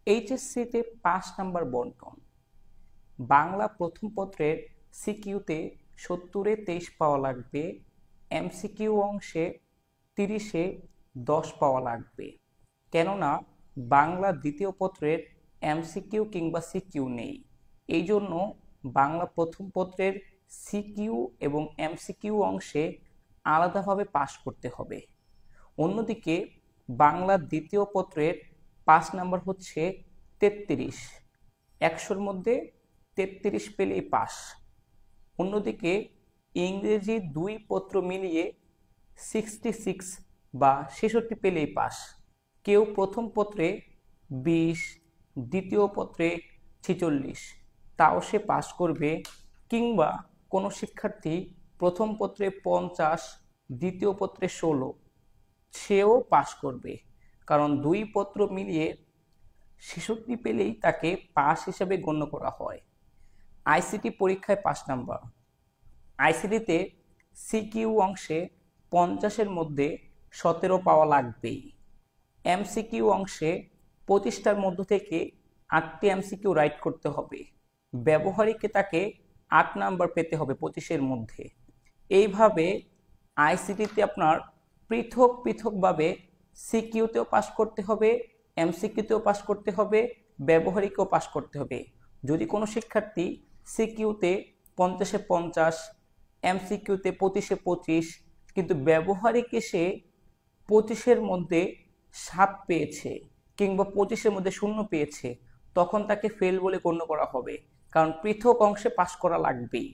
এইচএসসিতে 5 number বন্টন। বাংলা প্রথম পত্রের সিকিউতে 70-এ 23 পাওয়া লাগবে, এমসিকিউ অংশে 30-এ 10 পাওয়া লাগবে। কেননা বাংলা দ্বিতীয় পত্রের এমসিকিউ কিংবা সিকিউ নেই, এই জন্য বাংলা প্রথম পত্রের সিকিউ এবং এমসিকিউ অংশে আলাদাভাবে পাস করতে হবে। অন্যদিকে বাংলা দ্বিতীয় পত্রের 5 নাম্বার হচ্ছে 33, 100-র মধ্যে 33 পেলেই পাস। অন্যদিকে ইংরেজি 2 পত্র মিলিয়ে 66 বা 66 পেলেই পাস। কেউ প্রথম পত্রে 20, দ্বিতীয় পত্রে 46, তাও সে পাস করবে। কিংবা কোনো শিক্ষার্থী প্রথম পত্রে 50, দ্বিতীয় পত্রে 16, সেও পাস করবে, কারণ 2 পত্র মিলিয়ে 66 পেলেই তাকে পাস হিসাবে গণ্য করা হয়। আইসিটি পরীক্ষায় 5 নাম্বার। আইসিটিতে সিকিউ অংশে 50-এর মধ্যে 17 পাওয়া লাগবেই। এমসিকিউ অংশে 25টার মধ্য থেকে 8টি এমসিকিউ রাইট করতে হবে। ব্যবহারিকে তাকে 8 নাম্বার পেতে হবে 25-এর মধ্যে। এইভাবে আইসিটিতে আপনার পৃথক পৃথকভাবে সিকিউতেও পাস করতে হবে, এমসিকিউতেও পাস করতে হবে, ব্যবহারিকেও পাস করতে হবে। যদি কোনো শিক্ষার্থী সিকিউতে 50-এ 50, এমসিকিউতে 25-এ 25, কিন্তু ব্যবহারিকে সে 25-এর মধ্যে 7 পেয়েছে কিংবা 25-এর মধ্যে 0 পেয়েছে, তখন তাকে ফেল বলে গণ্য করা হবে, কারণ পৃথক অংশে পাস করা লাগবেই।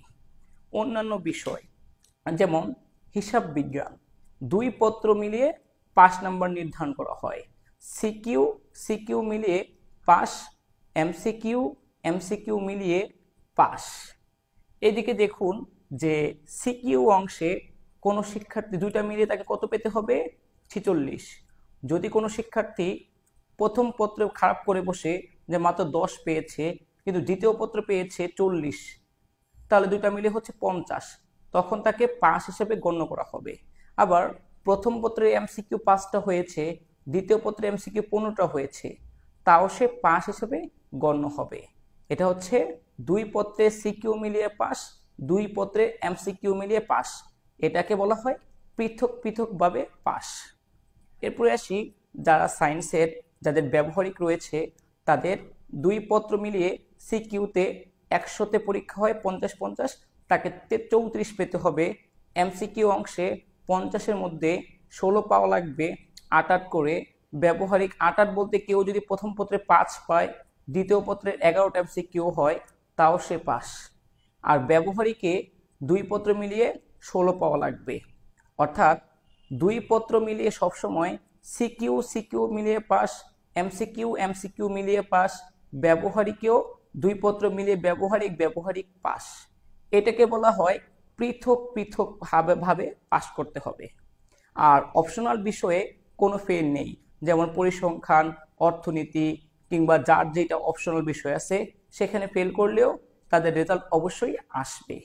অন্যান্য বিষয় যেমন হিসাব বিজ্ঞান 2 পত্র মিলিয়ে 5 নাম্বার নির্ধারণ করা হয়। সিকিউ মিলিয়ে পাস, এমসিকিউ মিলিয়ে পাস। এদিকে দেখুন যে সিকিউ অংশে কোনো শিক্ষার্থী 2টা মিলিয়ে তাকে কত পেতে হবে? 46। যদি কোনো শিক্ষার্থী প্রথম পত্রে খারাপ করে বসে যে মাত্র 10 পেয়েছে, কিন্তু দ্বিতীয় পত্র পেয়েছে 40, তাহলে 2টা মিলিয়ে হচ্ছে 50, তখন তাকে পাস হিসেবে গণ্য করা হবে। আবার প্রথম পত্রে এমসিকিউ 5টা হয়েছে, দ্বিতীয় পত্রে এমসিকিউ 15টা হয়েছে, তাও সে পাস হিসেবে গণ্য হবে। এটা হচ্ছে 2 পত্রে সিকিউ মিলিয়ে পাস, 2 পত্রে এমসিকিউ মিলিয়ে পাস, এটাকে বলা হয় পৃথক পৃথকভাবে পাস। এরপরে আসি যারা সায়েন্সের, যাদের ব্যবহারিক রয়েছে, তাদের 2 পত্র মিলিয়ে সিকিউতে 100-তে পরীক্ষা হয় 50-50, তাকে 34 পেতে হবে। এমসিকিউ অংশে 50-এর মধ্যে 16 পাওয়া লাগবে, 8 করে। ব্যবহারিক 8 বলতে কেউ যদি প্রথম পত্রে 5 পায়, দ্বিতীয় পত্রের 11টা এমসিকিউ হয়, তাও সে পাস। আর ব্যবহারিকে 2 পত্র মিলিয়ে 16 পাওয়া লাগবে। অর্থাৎ 2 পত্র মিলিয়ে সবসময় সিকিউ মিলিয়ে পাস, এমসিকিউ মিলিয়ে পাস, ব্যবহারিকেও 2 পত্র মিলিয়ে ব্যবহারিক পাস। এটাকে বলা হয় পৃথক পৃথক ভাবে পাস করতে হবে। আর অপশনাল বিষয়ে কোনো ফেল নেই, যেমন পরিসংখ্যান, অর্থনীতি কিংবা যার যেটা অপশনাল বিষয় আছে, সেখানে ফেল করলেও তাদের রেজাল্ট অবশ্যই আসবে।